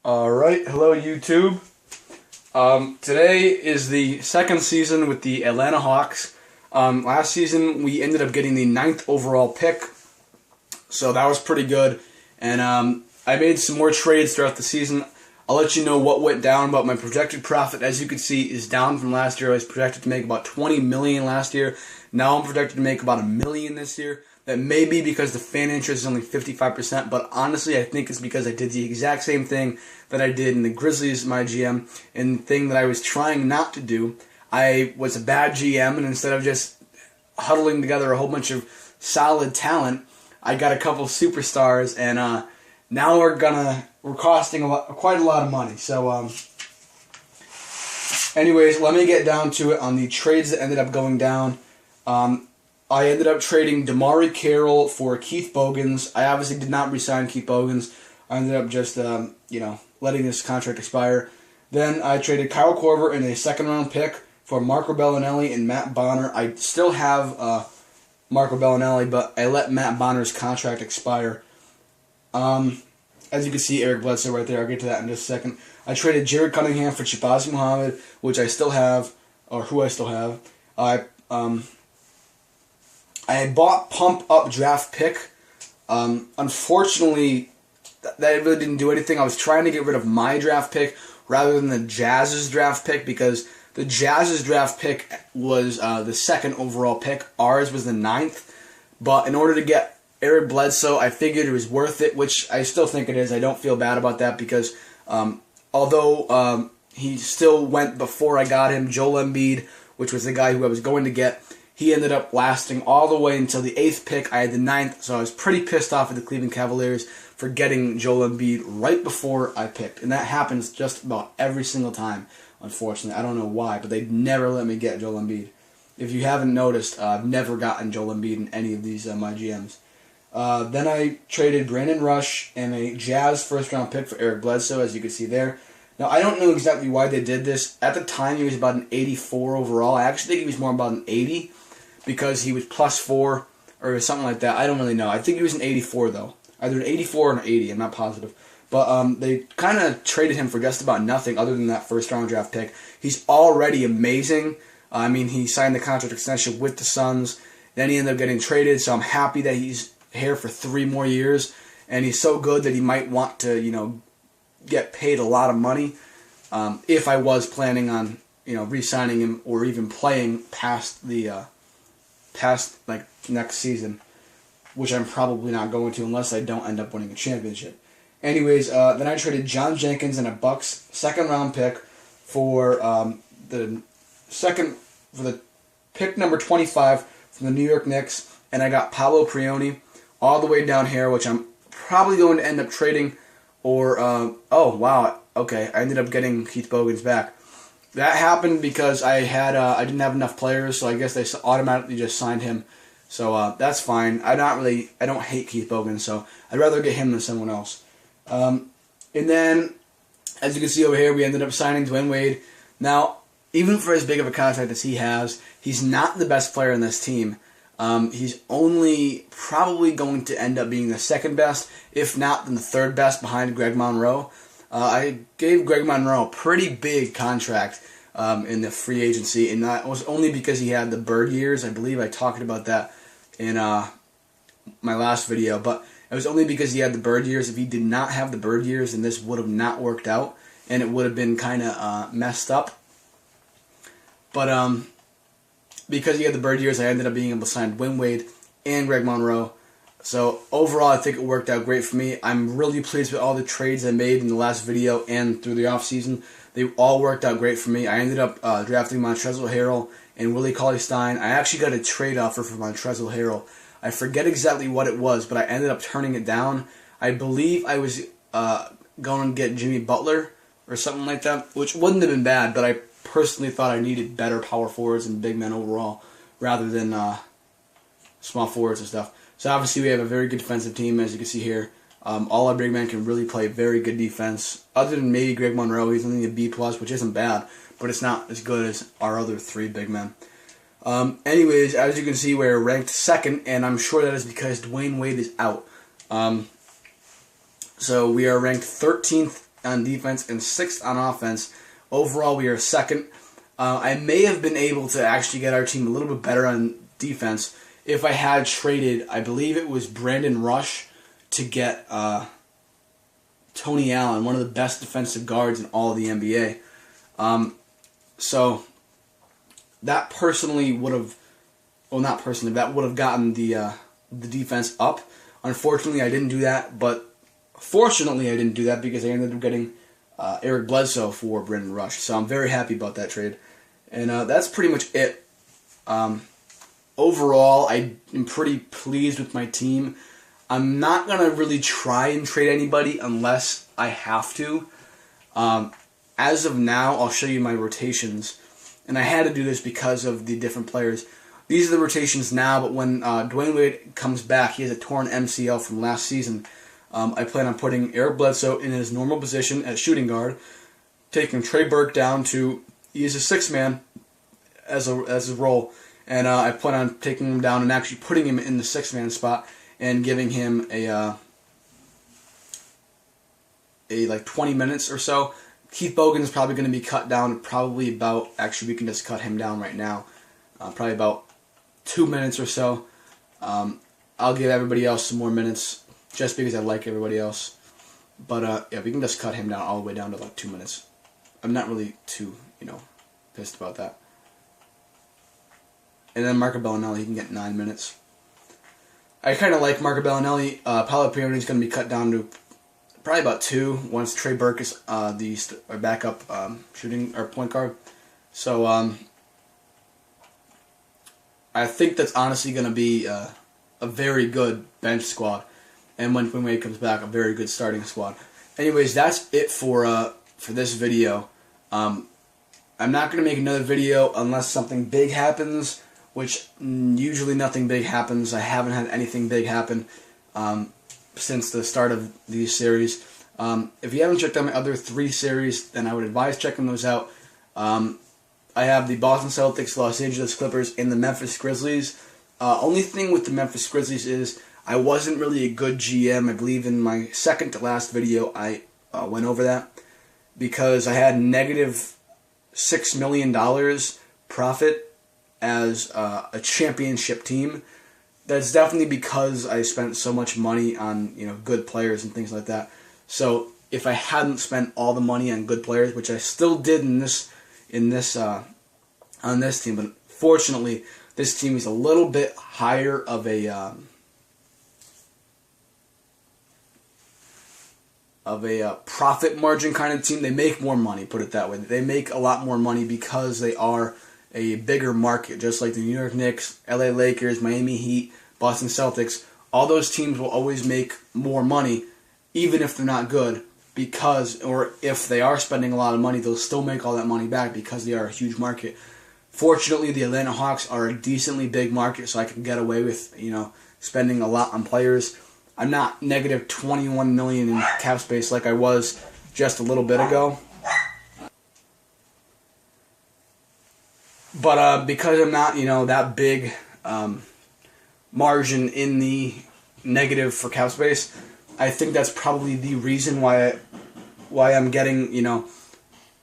Alright, hello YouTube. Today is the second season with the Atlanta Hawks. Last season we ended up getting the 9th overall pick, so that was pretty good. And I made some more trades throughout the season. I'll let you know what went down, but my projected profit, as you can see, is down from last year. I was projected to make about $20 million last year. Now I'm projected to make about $1 million this year. That may be because the fan interest is only 55%, but honestly I think it's because I did the exact same thing that I did in the Grizzlies, my GM, and the thing that I was trying not to do. I was a bad GM, and instead of just huddling together a whole bunch of solid talent, I got a couple superstars, and now we're costing quite a lot of money. So anyways, let me get down to it on the trades that ended up going down. I ended up trading Damari Carroll for Keith Bogans. I obviously did not re-sign Keith Bogans. I ended up just, letting his contract expire. Then I traded Kyle Korver in a second-round pick for Marco Bellinelli and Matt Bonner. I still have Marco Bellinelli, but I let Matt Bonner's contract expire. As you can see, Eric Bledsoe right there. I'll get to that in just a second. I traded Jared Cunningham for Shabazz Muhammad, which I still have, or who I still have. I had bought Pump Up draft pick. Unfortunately, that really didn't do anything. I was trying to get rid of my draft pick rather than the Jazz's draft pick because the Jazz's draft pick was the second overall pick. Ours was the 9th. But in order to get Eric Bledsoe, I figured it was worth it, which I still think it is. I don't feel bad about that because although he still went before I got him, Joel Embiid, which was the guy who I was going to get, he ended up lasting all the way until the 8th pick. I had the 9th, so I was pretty pissed off at the Cleveland Cavaliers for getting Joel Embiid right before I picked. And that happens just about every single time, unfortunately. I don't know why, but they never let me get Joel Embiid. If you haven't noticed, I've never gotten Joel Embiid in any of these my GMs. Then I traded Brandon Rush and a Jazz first-round pick for Eric Bledsoe, as you can see there. Now, I don't know exactly why they did this. At the time, he was about an 84 overall. I actually think he was more about an 80 because he was +4 or something like that. I don't really know. I think he was an 84, though. Either an 84 or an 80. I'm not positive. But they kind of traded him for just about nothing other than that first-round draft pick. He's already amazing. I mean, he signed the contract extension with the Suns. Then he ended up getting traded, so I'm happy that he's here for 3 more years. And he's so good that he might want to, get paid a lot of money if I was planning on, re-signing him or even playing past next season, which I'm probably not going to unless I don't end up winning a championship. Anyways, then I traded John Jenkins and a Bucks second-round pick for the pick number 25 from the New York Knicks, and I got Paolo Prioni all the way down here, which I'm probably going to end up trading. Or oh wow, okay, I ended up getting Keith Bogans back. That happened because I didn't have enough players, so I guess they automatically just signed him. So that's fine. I don't hate Keith Bogans, so I'd rather get him than someone else. And then, as you can see over here, we ended up signing Dwayne Wade. Now, even for as big of a contract as he has, he's not the best player on this team. He's only probably going to end up being the second best, if not then the third best behind Greg Monroe. I gave Greg Monroe a pretty big contract in the free agency, and that was only because he had the Bird years. I believe I talked about that in my last video, but it was only because he had the Bird years. If he did not have the Bird years, then this would have not worked out, and it would have been kind of messed up. But because he had the Bird years, I ended up being able to sign Dwayne Wade and Greg Monroe. So overall, I think it worked out great for me. I'm really pleased with all the trades I made in the last video and through the offseason. They all worked out great for me. I ended up drafting Montrezl Harrell and Willie Cauley-Stein. I actually got a trade offer for Montrezl Harrell. I forget exactly what it was, but I ended up turning it down. I believe I was going to get Jimmy Butler or something like that, which wouldn't have been bad, but I personally thought I needed better power forwards and big men overall rather than small forwards and stuff. So obviously we have a very good defensive team, as you can see here. All our big men can really play very good defense. Other than maybe Greg Monroe, he's only a B+, which isn't bad, but it's not as good as our other 3 big men. Anyways, as you can see, we're ranked 2nd, and I'm sure that is because Dwayne Wade is out. So we are ranked 13th on defense and 6th on offense. Overall, we are 2nd. I may have been able to actually get our team a little bit better on defense if I had traded, I believe it was Brandon Rush, to get Tony Allen, one of the best defensive guards in all of the NBA. So that personally would have, well, not personally, that would have gotten the defense up. Unfortunately, I didn't do that, but fortunately, I didn't do that because I ended up getting Eric Bledsoe for Brandon Rush. So I'm very happy about that trade. And that's pretty much it. Overall, I am pretty pleased with my team. I'm not going to really try and trade anybody unless I have to. As of now, I'll show you my rotations. And I had to do this because of the different players. These are the rotations now, but when Dwayne Wade comes back, he has a torn MCL from last season. I plan on putting Eric Bledsoe in his normal position as shooting guard, taking Trey Burke down to, he is a 6-man as his role, and I plan on taking him down and actually putting him in the 6-man spot and giving him a like 20 minutes or so. Keith Bogan is probably going to be cut down to probably about, actually we can just cut him down right now, probably about 2 minutes or so. I'll give everybody else some more minutes just because I like everybody else. But yeah, we can just cut him down all the way down to like 2 minutes. I'm not really too, pissed about that. And then Marco Bellinelli, he can get 9 minutes. I kind of like Marco Bellinelli. Paolo Prione is going to be cut down to probably about 2 once Trey Burke is the backup shooting or point guard. So I think that's honestly going to be a very good bench squad, and when Wade comes back, a very good starting squad. Anyways, that's it for this video. I'm not going to make another video unless something big happens, which usually nothing big happens. I haven't had anything big happen since the start of these series. If you haven't checked out my other 3 series, then I would advise checking those out. I have the Boston Celtics, Los Angeles Clippers, and the Memphis Grizzlies. Only thing with the Memphis Grizzlies is I wasn't really a good GM. I believe in my second to last video I went over that because I had negative $6 million profit as a championship team. That's definitely because I spent so much money on good players and things like that. So if I hadn't spent all the money on good players, which I still did on this team, but fortunately this team is a little bit higher of a profit margin kind of team. They make more money, put it that way. They make a lot more money because they are a bigger market, just like the New York Knicks, LA Lakers, Miami Heat, Boston Celtics. All those teams will always make more money, even if they're not good, because, or if they are spending a lot of money, they'll still make all that money back because they are a huge market. Fortunately, the Atlanta Hawks are a decently big market, so I can get away with, spending a lot on players. I'm not negative $21 million in cap space like I was just a little bit ago. But because I'm not, that big margin in the negative for cap space, I think that's probably the reason why I'm getting,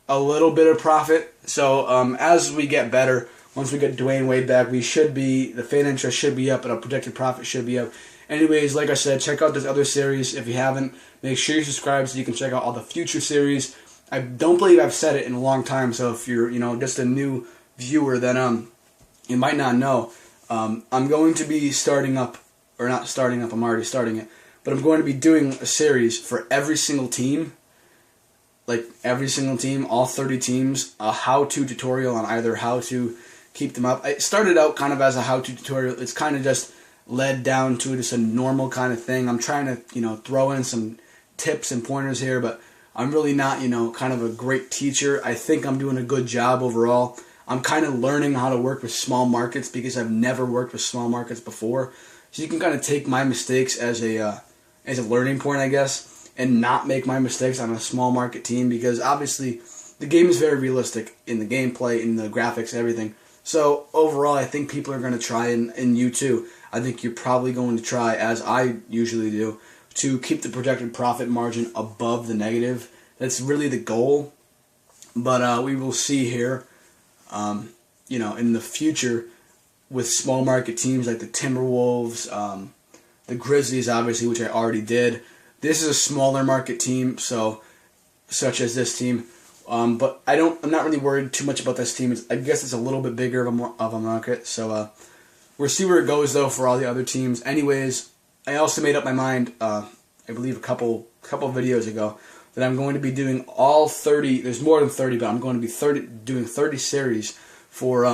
a little bit of profit. So as we get better, once we get Dwayne Wade back, the fan interest should be up and our projected profit should be up. Anyways, like I said, check out this other series. If you haven't, make sure you subscribe so you can check out all the future series. I don't believe I've said it in a long time, so if you're, just a new viewer, then you might not know. I'm going to be starting up, or not starting up, I'm already starting it, but I'm going to be doing a series for every single team, all 30 teams, a how-to tutorial on either how to keep them up. It started out kind of as a how-to tutorial. It's kind of just led down to just a normal kind of thing. I'm trying to, throw in some tips and pointers here, but I'm really not, kind of a great teacher. I think I'm doing a good job overall. I'm kind of learning how to work with small markets because I've never worked with small markets before. So you can kind of take my mistakes as a learning point, I guess, and not make my mistakes on a small market team because obviously the game is very realistic in the gameplay, in the graphics, everything. So overall, I think people are going to try, and you too. I think you're probably going to try, as I usually do, to keep the projected profit margin above the negative That's really the goal. But we will see here, in the future with small market teams like the Timberwolves, the Grizzlies, obviously, which I already did. This is a smaller market team, such as this team. But I'm not really worried too much about this team. I guess it's a little bit bigger of a market. So we'll see where it goes though for all the other teams. Anyways, I also made up my mind. I believe a couple videos ago that I'm going to be doing all 30. There's more than 30, but I'm going to be doing 30 series for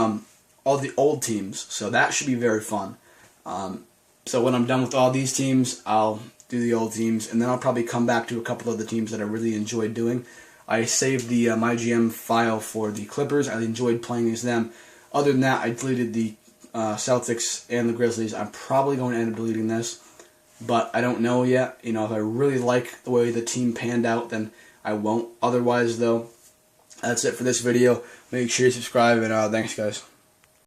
all the old teams. So that should be very fun. So when I'm done with all these teams, I'll do the old teams, and then I'll probably come back to a couple of the teams that I really enjoyed doing. I saved the MyGM file for the Clippers. I enjoyed playing as them. Other than that, I deleted the Celtics and the Grizzlies. I'm probably going to end up deleting this, but I don't know yet. If I really like the way the team panned out, then I won't. Otherwise, though, that's it for this video. Make sure you subscribe, and thanks, guys.